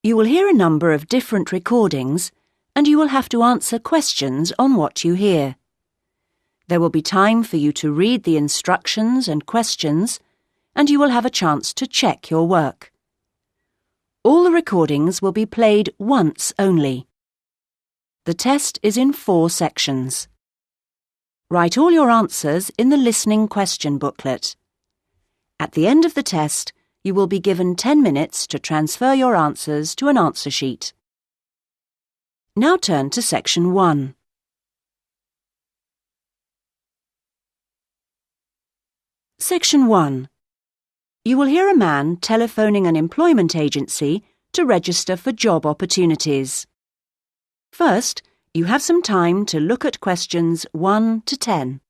You will hear a number of different recordings, and you will have to answer questions on what you hear. There will be time for you to read the instructions and questions, and you will have a chance to check your work. All the recordings will be played once only. The test is in 4 sections. Write all your answers in the listening question booklet. At the end of the test, you will be given 10 minutes to transfer your answers to an answer sheet. Now turn to Section 1. Section 1. You will hear a man telephoning an employment agency to register for job opportunities. First, you have some time to look at questions 1 to 10.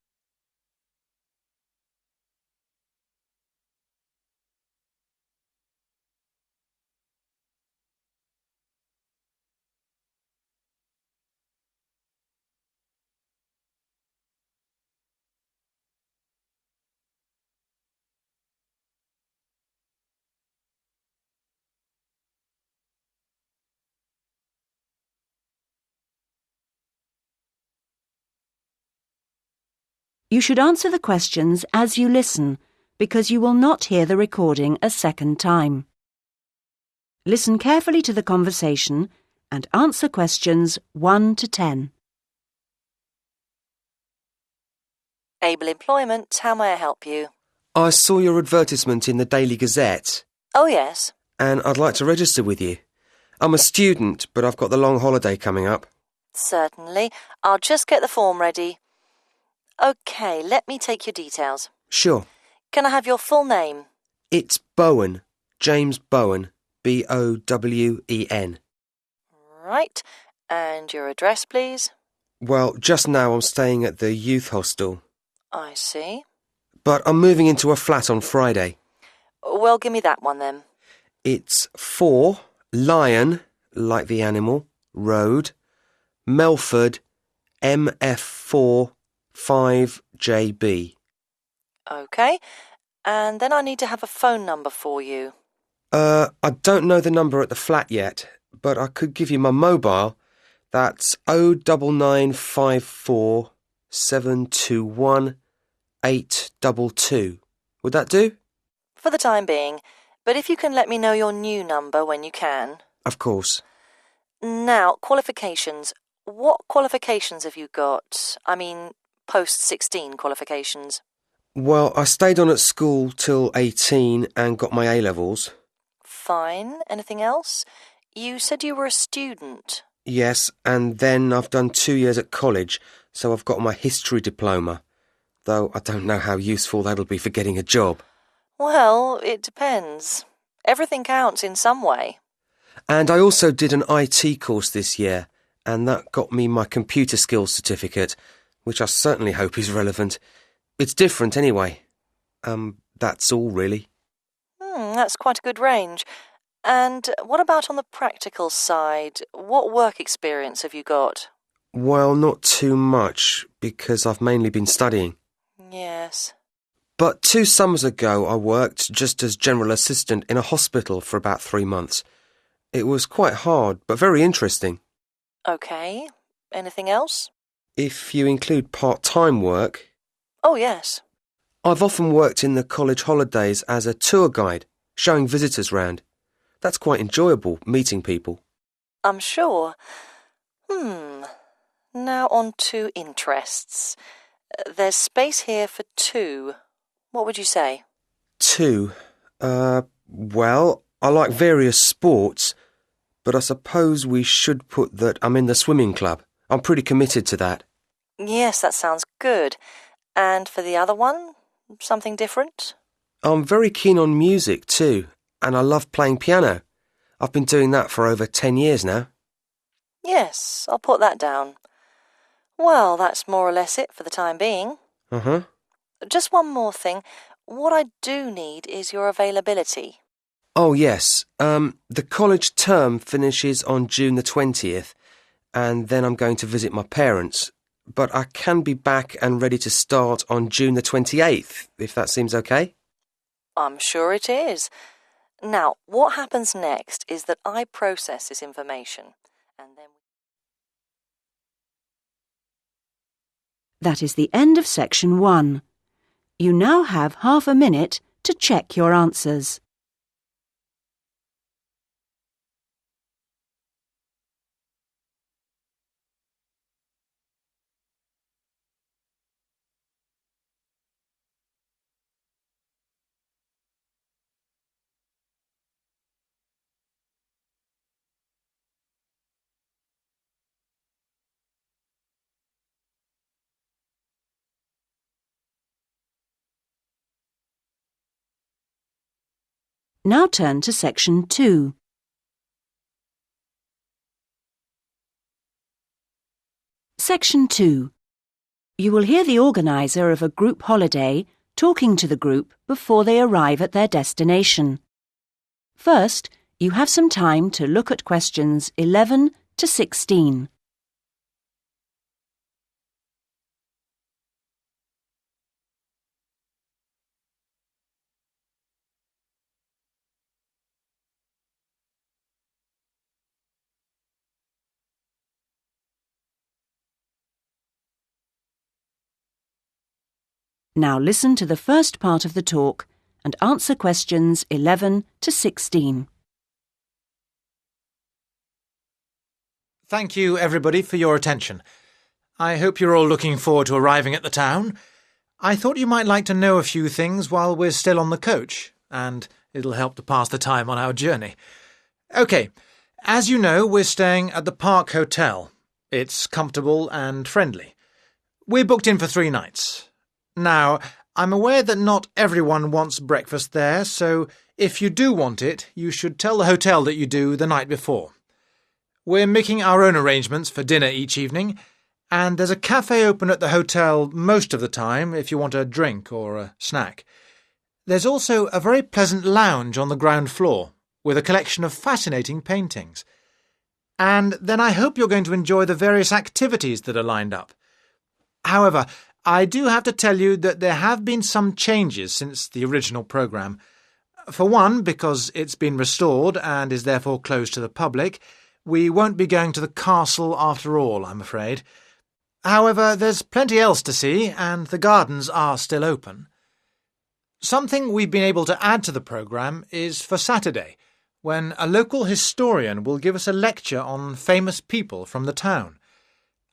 You should answer the questions as you listen, because you will not hear the recording a second time. Listen carefully to the conversation and answer questions 1 to 10. Able Employment, how may I help you? I saw your advertisement in the Daily Gazette. Oh, yes. And I'd like to register with you. I'm a student, but I've got the long holiday coming up. Certainly. I'll just get the form ready. OK, let me take your details. Sure. Can I have your full name? It's Bowen. James Bowen. B-O-W-E-N. Right. And your address, please? Well, just now I'm staying at the youth hostel. I see. But I'm moving into a flat on Friday. Well, give me that one then. It's 4 Lion, like the animal, Road, Melford, MF4 5JB. OK. And then I need to have a phone number for you. I don't know the number at the flat yet, but I could give you my mobile. That's 09954 721 822. Would that do? For the time being. But if you can let me know your new number when you can. Of course. Now, qualifications. What qualifications have you got? I mean, post-16 qualifications. Well, I stayed on at school till 18 and got my A-levels. Fine. Anything else? You said you were a student. Yes, and then I've done 2 years at college, so I've got my history diploma, though I don't know how useful that'll be for getting a job. Well, it depends. Everything counts in some way. And I also did an IT course this year, and that got me my computer skills certificate, which I certainly hope is relevant. It's different anyway. That's all really. That's quite a good range. And what about on the practical side? What work experience have you got? Well, not too much, because I've mainly been studying. Yes. But 2 summers ago I worked just as general assistant in a hospital for about 3 months. It was quite hard, but very interesting. OK. Anything else? If you include part-time work... Oh, yes. I've often worked in the college holidays as a tour guide, showing visitors round. That's quite enjoyable, meeting people. I'm sure. Now on to interests. There's space here for 2. What would you say? 2? Well, I like various sports, but I suppose we should put that I'm in the swimming club. I'm pretty committed to that. Yes, that sounds good. And for the other one, something different? I'm very keen on music too, and I love playing piano. I've been doing that for over 10 years now. Yes, I'll put that down. Well, that's more or less it for the time being. Uh-huh. Just one more thing. What I do need is your availability. Oh, yes. The college term finishes on June the 20th, and then I'm going to visit my parents. But I can be back and ready to start on June the 28th, if that seems okay. I'm sure it is. Now, what happens next is that I process this information and then... That is the end of section 1. You now have half a minute to check your answers. Now turn to section 2. Section 2. You will hear the organiser of a group holiday talking to the group before they arrive at their destination. First, you have some time to look at questions 11 to 16. Now listen to the first part of the talk and answer questions 11 to 16. Thank you, everybody, for your attention. I hope you're all looking forward to arriving at the town. I thought you might like to know a few things while we're still on the coach, and it'll help to pass the time on our journey. OK, as you know, we're staying at the Park Hotel. It's comfortable and friendly. We're booked in for 3 nights. Now, I'm aware that not everyone wants breakfast there, so if you do want it, you should tell the hotel that you do the night before. We're making our own arrangements for dinner each evening, and there's a cafe open at the hotel most of the time if you want a drink or a snack. There's also a very pleasant lounge on the ground floor with a collection of fascinating paintings. And then I hope you're going to enjoy the various activities that are lined up. However, I do have to tell you that there have been some changes since the original programme. For one, because it's been restored and is therefore closed to the public, we won't be going to the castle after all, I'm afraid. However, there's plenty else to see, and the gardens are still open. Something we've been able to add to the programme is for Saturday, when a local historian will give us a lecture on famous people from the town.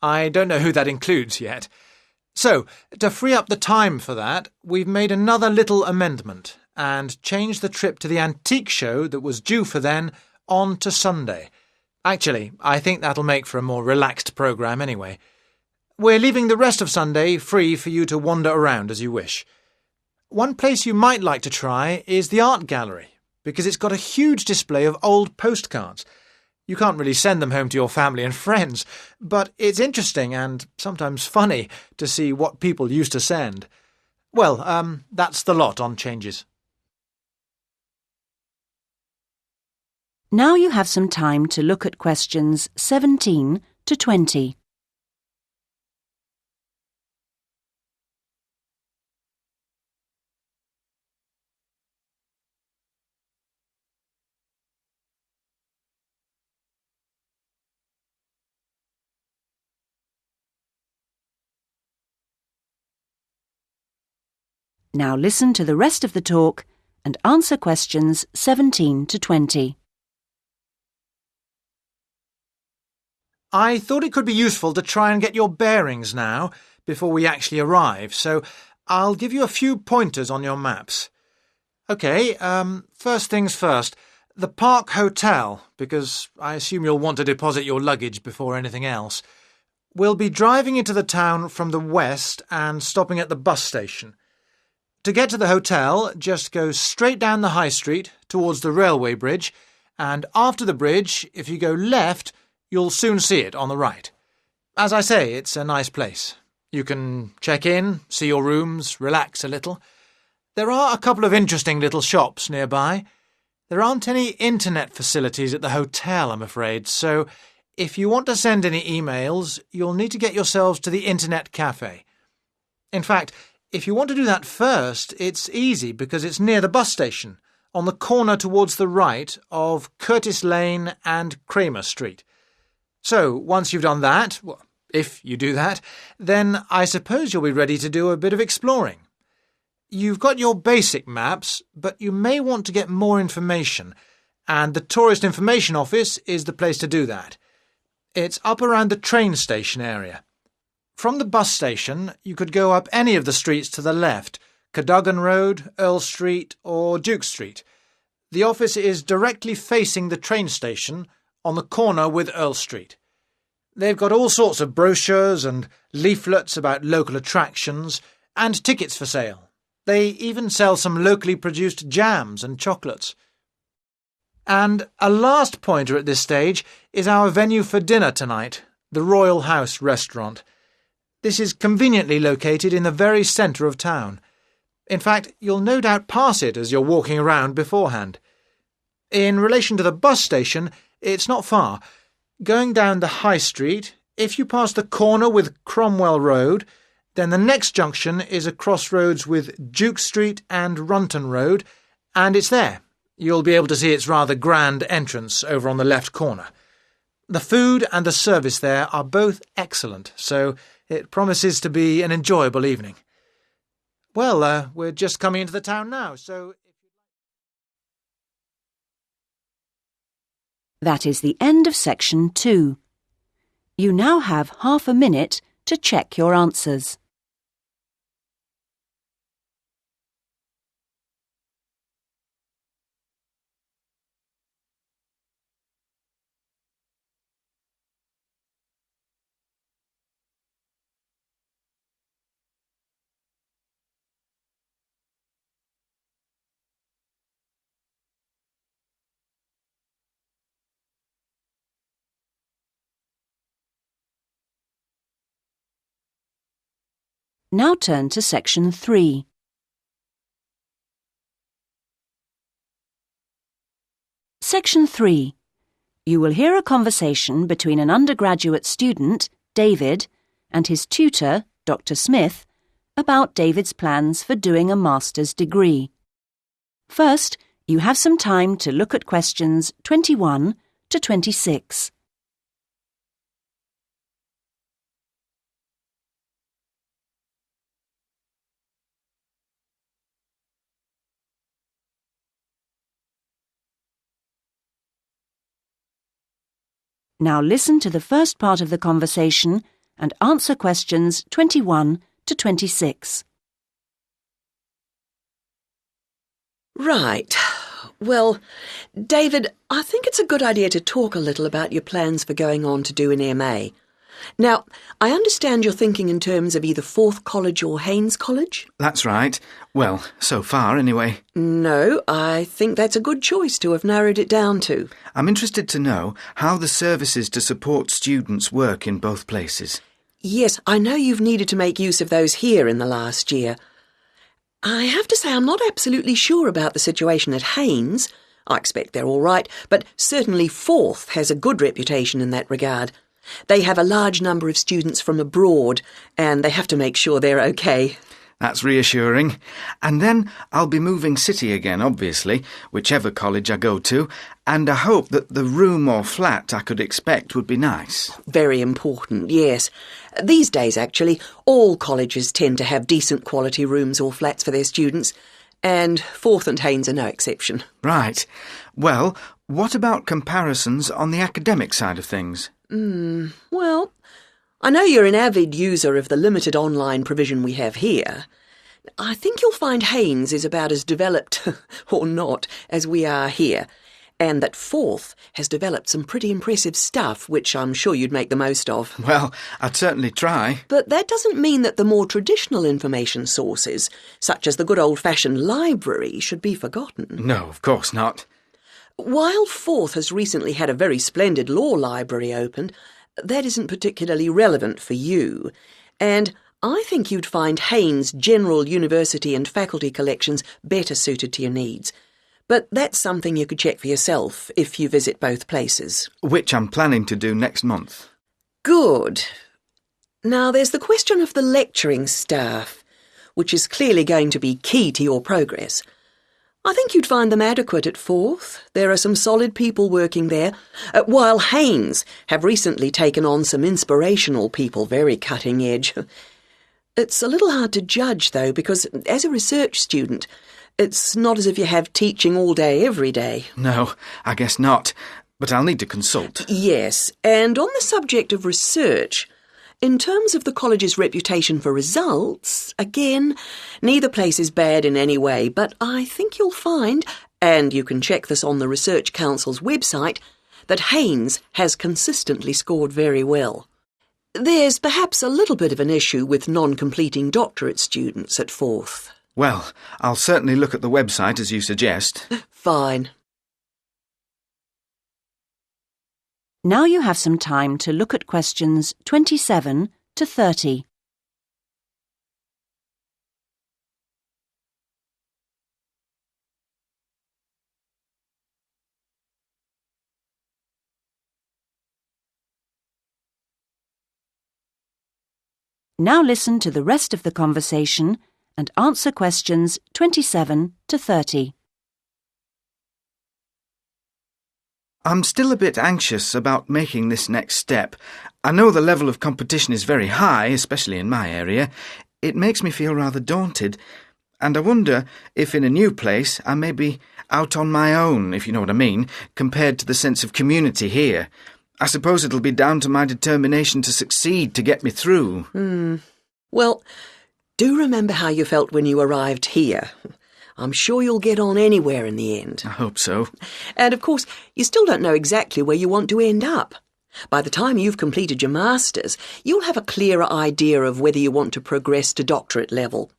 I don't know who that includes yet. So, to free up the time for that, we've made another little amendment and changed the trip to the antique show that was due for then on to Sunday. Actually, I think that'll make for a more relaxed programme anyway. We're leaving the rest of Sunday free for you to wander around as you wish. One place you might like to try is the art gallery, because it's got a huge display of old postcards. You can't really send them home to your family and friends, but it's interesting and sometimes funny to see what people used to send. Well, that's the lot on changes. Now you have some time to look at questions 17 to 20. Now listen to the rest of the talk and answer questions 17 to 20. I thought it could be useful to try and get your bearings now, before we actually arrive, so I'll give you a few pointers on your maps. OK, first things first, the Park Hotel, because I assume you'll want to deposit your luggage before anything else. We'll be driving into the town from the west and stopping at the bus station. To get to the hotel, just go straight down the high street towards the railway bridge, and after the bridge, if you go left, you'll soon see it on the right. As I say, it's a nice place. You can check in, see your rooms, relax a little. There are a couple of interesting little shops nearby. There aren't any internet facilities at the hotel, I'm afraid, so if you want to send any emails, you'll need to get yourselves to the internet cafe. In fact, if you want to do that first, it's easy because it's near the bus station, on the corner towards the right of Curtis Lane and Kramer Street. So, once you've done that, well, if you do that, then I suppose you'll be ready to do a bit of exploring. You've got your basic maps, but you may want to get more information, and the Tourist Information Office is the place to do that. It's up around the train station area. From the bus station, you could go up any of the streets to the left, Cadogan Road, Earl Street or Duke Street. The office is directly facing the train station on the corner with Earl Street. They've got all sorts of brochures and leaflets about local attractions and tickets for sale. They even sell some locally produced jams and chocolates. And a last pointer at this stage is our venue for dinner tonight, the Royal House restaurant. This is conveniently located in the very centre of town. In fact, you'll no doubt pass it as you're walking around beforehand. In relation to the bus station, it's not far. Going down the High Street, if you pass the corner with Cromwell Road, then the next junction is a crossroads with Duke Street and Runton Road, and it's there. You'll be able to see its rather grand entrance over on the left corner. The food and the service there are both excellent, so it promises to be an enjoyable evening. Well, we're just coming into the town now, so... That is the end of section 2. You now have half a minute to check your answers. Now turn to section 3. Section 3. You will hear a conversation between an undergraduate student, David, and his tutor, Dr. Smith, about David's plans for doing a master's degree. First, you have some time to look at questions 21 to 26. Now listen to the first part of the conversation and answer questions 21 to 26. Right. Well, David, I think it's a good idea to talk a little about your plans for going on to do an MA. Now, I understand you're thinking in terms of either Forth College or Haynes College? That's right. Well, so far anyway. No, I think that's a good choice to have narrowed it down to. I'm interested to know how the services to support students work in both places. Yes, I know you've needed to make use of those here in the last year. I have to say I'm not absolutely sure about the situation at Haynes. I expect they're all right, but certainly Forth has a good reputation in that regard. They have a large number of students from abroad, and they have to make sure they're okay. That's reassuring. And then I'll be moving city again, obviously, whichever college I go to, and I hope that the room or flat I could expect would be nice. Very important, yes. These days, actually, all colleges tend to have decent quality rooms or flats for their students, and Forth and Haynes are no exception. Right. Well, what about comparisons on the academic side of things? Well, I know you're an avid user of the limited online provision we have here. I think you'll find Haynes is about as developed, or not, as we are here, and that Forth has developed some pretty impressive stuff, which I'm sure you'd make the most of. Well, I'd certainly try. But that doesn't mean that the more traditional information sources, such as the good old-fashioned library, should be forgotten. No, of course not. While Forth has recently had a very splendid law library opened, that isn't particularly relevant for you, and I think you'd find Haynes' general university and faculty collections better suited to your needs. But that's something you could check for yourself if you visit both places. Which I'm planning to do next month. Good. Now there's the question of the lecturing staff, which is clearly going to be key to your progress. I think you'd find them adequate at Forth. There are some solid people working there, while Haynes have recently taken on some inspirational people, very cutting edge. It's a little hard to judge, though, because as a research student, it's not as if you have teaching all day, every day. No, I guess not. But I'll need to consult. Yes, and on the subject of research, in terms of the college's reputation for results, again, neither place is bad in any way, but I think you'll find, and you can check this on the Research Council's website, that Haynes has consistently scored very well. There's perhaps a little bit of an issue with non-completing doctorate students at Forth. Well, I'll certainly look at the website as you suggest. Fine. Now you have some time to look at questions 27 to 30. Now listen to the rest of the conversation and answer questions 27 to 30. I'm still a bit anxious about making this next step. I know the level of competition is very high, especially in my area. It makes me feel rather daunted, and I wonder if in a new place I may be out on my own, if you know what I mean, compared to the sense of community here. I suppose it'll be down to my determination to succeed to get me through. Well, do remember how you felt when you arrived here. I'm sure you'll get on anywhere in the end. I hope so. And of course, you still don't know exactly where you want to end up. By the time you've completed your masters, you'll have a clearer idea of whether you want to progress to doctorate level.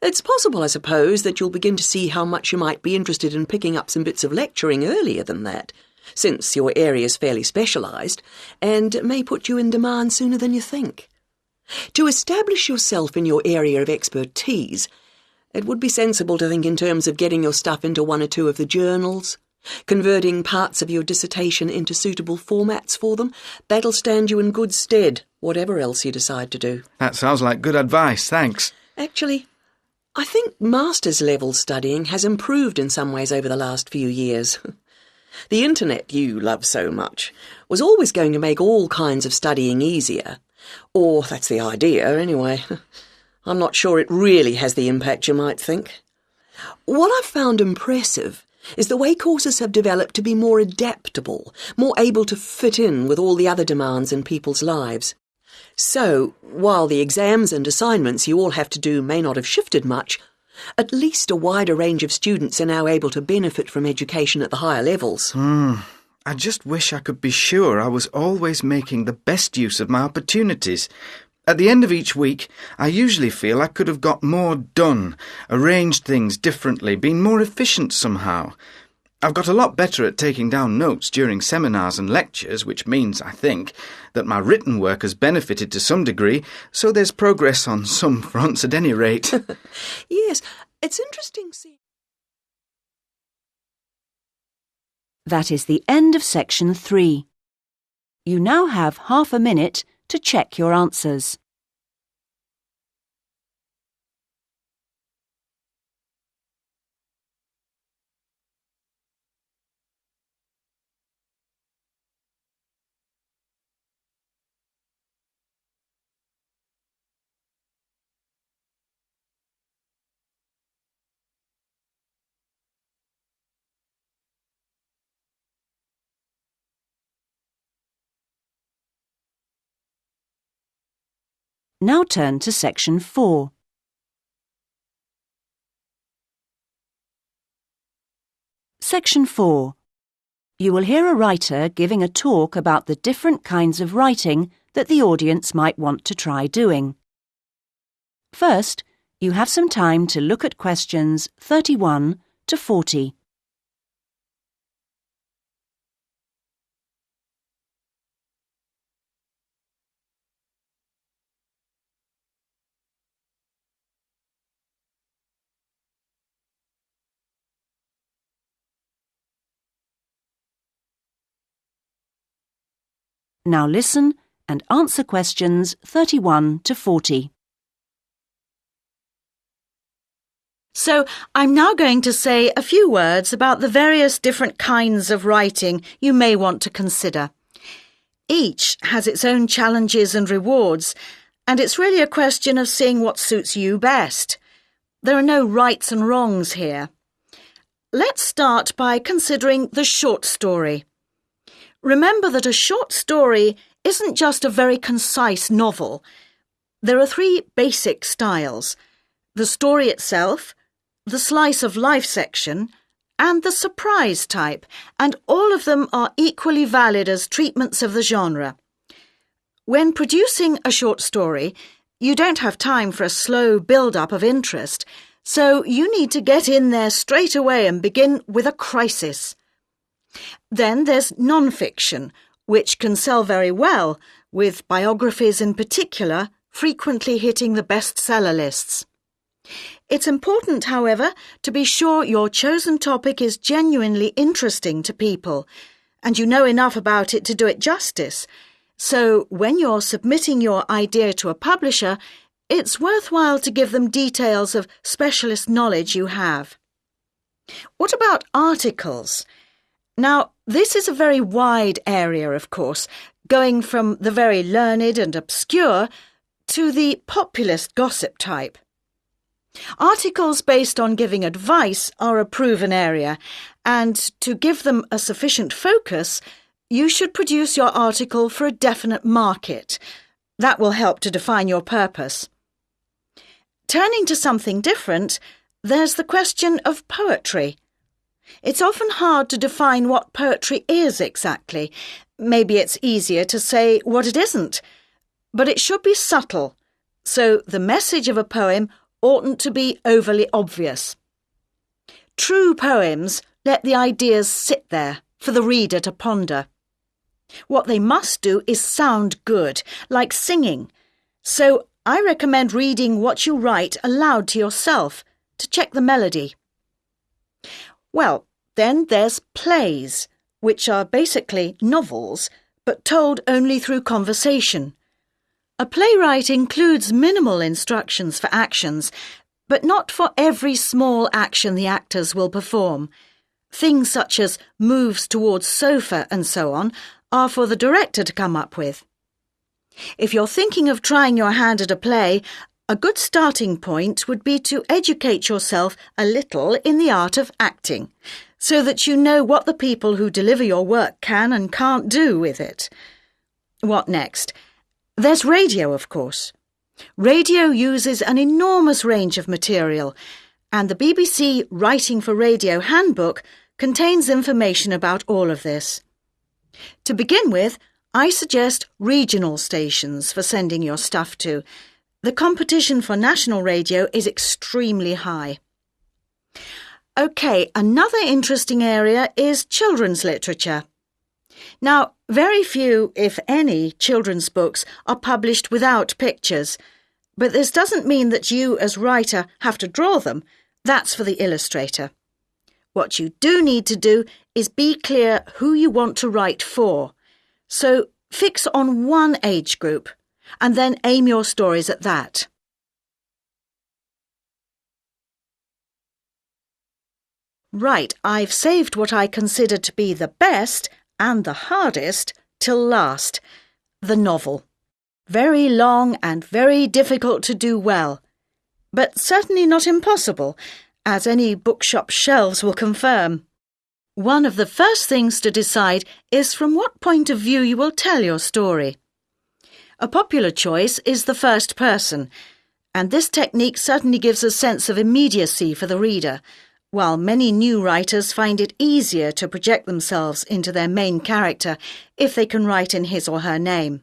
It's possible, I suppose, that you'll begin to see how much you might be interested in picking up some bits of lecturing earlier than that, since your area's fairly specialised, and may put you in demand sooner than you think. To establish yourself in your area of expertise, it would be sensible to think in terms of getting your stuff into one or two of the journals, converting parts of your dissertation into suitable formats for them. That'll stand you in good stead, whatever else you decide to do. That sounds like good advice, thanks. Actually, I think master's level studying has improved in some ways over the last few years. The internet you love so much was always going to make all kinds of studying easier. Or that's the idea, anyway. I'm not sure it really has the impact you might think. What I've found impressive is the way courses have developed to be more adaptable, more able to fit in with all the other demands in people's lives. So, while the exams and assignments you all have to do may not have shifted much, at least a wider range of students are now able to benefit from education at the higher levels. I just wish I could be sure I was always making the best use of my opportunities. At the end of each week, I usually feel I could have got more done, arranged things differently, been more efficient somehow. I've got a lot better at taking down notes during seminars and lectures, which means, I think, that my written work has benefited to some degree, so there's progress on some fronts at any rate. Yes, it's interesting seeing... That is the end of section 3. You now have half a minute to check your answers. Now turn to section 4. Section 4. You will hear a writer giving a talk about the different kinds of writing that the audience might want to try doing. First, you have some time to look at questions 31 to 40. Now listen and answer questions 31 to 40. So I'm now going to say a few words about the various different kinds of writing you may want to consider. Each has its own challenges and rewards, and it's really a question of seeing what suits you best. There are no rights and wrongs here. Let's start by considering the short story. Remember that a short story isn't just a very concise novel. There are three basic styles: the story itself, the slice of life section, and the surprise type, and all of them are equally valid as treatments of the genre. When producing a short story, you don't have time for a slow build-up of interest, so you need to get in there straight away and begin with a crisis. Then there's non-fiction, which can sell very well, with biographies in particular frequently hitting the bestseller lists. It's important, however, to be sure your chosen topic is genuinely interesting to people, and you know enough about it to do it justice. So when you're submitting your idea to a publisher, it's worthwhile to give them details of specialist knowledge you have. What about articles? Now, this is a very wide area, of course, going from the very learned and obscure to the populist gossip type. Articles based on giving advice are a proven area, and to give them a sufficient focus, you should produce your article for a definite market. That will help to define your purpose. Turning to something different, there's the question of poetry. It's often hard to define what poetry is exactly. Maybe it's easier to say what it isn't. But it should be subtle, so the message of a poem oughtn't to be overly obvious. True poems let the ideas sit there for the reader to ponder. What they must do is sound good, like singing. So I recommend reading what you write aloud to yourself to check the melody. Well, then there's plays, which are basically novels, but told only through conversation. A playwright includes minimal instructions for actions, but not for every small action the actors will perform. Things such as moves towards sofa and so on are for the director to come up with. If you're thinking of trying your hand at a play, a good starting point would be to educate yourself a little in the art of acting, so that you know what the people who deliver your work can and can't do with it. What next? There's radio, of course. Radio uses an enormous range of material, and the BBC Writing for Radio Handbook contains information about all of this. To begin with, I suggest regional stations for sending your stuff to. The competition for national radio is extremely high. OK, another interesting area is children's literature. Now, very few, if any, children's books are published without pictures, but this doesn't mean that you, as writer, have to draw them. That's for the illustrator. What you do need to do is be clear who you want to write for. So fix on one age group, and then aim your stories at that. Right, I've saved what I consider to be the best and the hardest till last, the novel. Very long and very difficult to do well, but certainly not impossible, as any bookshop shelves will confirm. One of the first things to decide is from what point of view you will tell your story. A popular choice is the first person, and this technique certainly gives a sense of immediacy for the reader, while many new writers find it easier to project themselves into their main character if they can write in his or her name.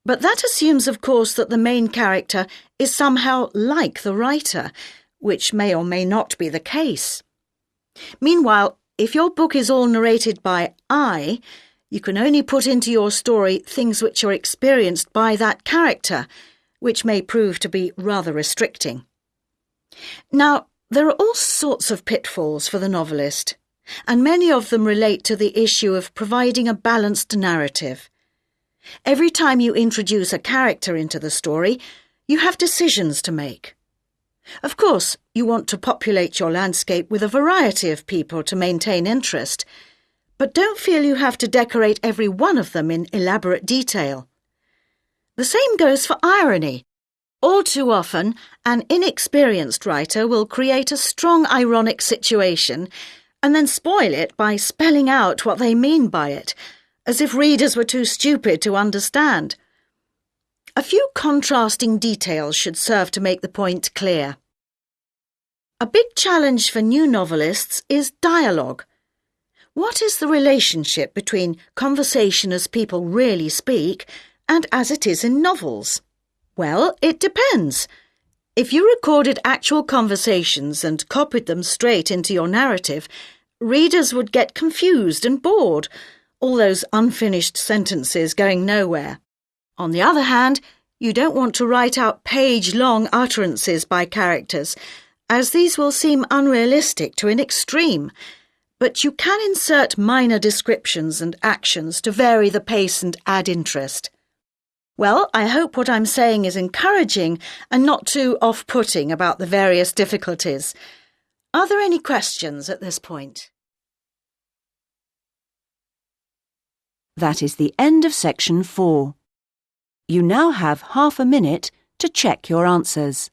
But that assumes, of course, that the main character is somehow like the writer, which may or may not be the case. Meanwhile, if your book is all narrated by I, you can only put into your story things which are experienced by that character, which may prove to be rather restricting. Now, there are all sorts of pitfalls for the novelist, and many of them relate to the issue of providing a balanced narrative. Every time you introduce a character into the story, you have decisions to make. Of course, you want to populate your landscape with a variety of people to maintain interest, but don't feel you have to decorate every one of them in elaborate detail. The same goes for irony. All too often, an inexperienced writer will create a strong ironic situation and then spoil it by spelling out what they mean by it, as if readers were too stupid to understand. A few contrasting details should serve to make the point clear. A big challenge for new novelists is dialogue. What is the relationship between conversation as people really speak and as it is in novels? Well, it depends. If you recorded actual conversations and copied them straight into your narrative, readers would get confused and bored, all those unfinished sentences going nowhere. On the other hand, you don't want to write out page-long utterances by characters, as these will seem unrealistic to an extreme, but you can insert minor descriptions and actions to vary the pace and add interest. Well, I hope what I'm saying is encouraging and not too off-putting about the various difficulties. Are there any questions at this point? That is the end of section 4. You now have half a minute to check your answers.